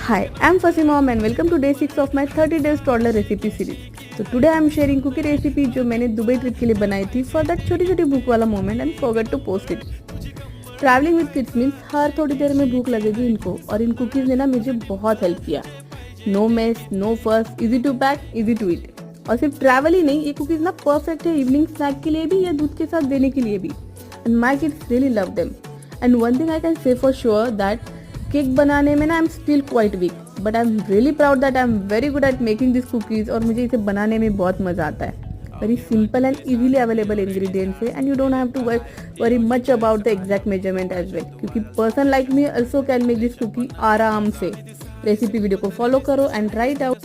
Hi, I'm Fuzzy Mom and welcome to day 6 of my 30 days toddler recipe series. So today I'm sharing cookie recipe जो मैंने Dubai trip के लिए बनाई थी for that छोटी छोटी भूख वाला moment and forgot to post it. Travelling with kids means हर थोड़ी देर में भूख लगेगी इनको और इन कुकीज़ ने ना मुझे बहुत हेल्प किया. No mess, no fuss, easy to pack, easy to eat. और सिर्फ ट्रैवल ही नहीं, ये कुकीज़ ना परफेक्ट है इवनिंग स्नैक के लिए भी या दूध के साथ देने के लिए भी. And my kids really love them. And one thing I can say for sure that cake बनाने में ना I am still quite weak, but I am really proud that I am very good at making this cookies और मुझे इसे बनाने में बहुत मज़ा आता है. Very simple and easily available ingredients है and you don't have to worry much about the exact measurement as well, क्योंकि person like me also can make this cookie आराम से. रेसिपी वीडियो को फॉलो करो एंड ट्राई इट आउट.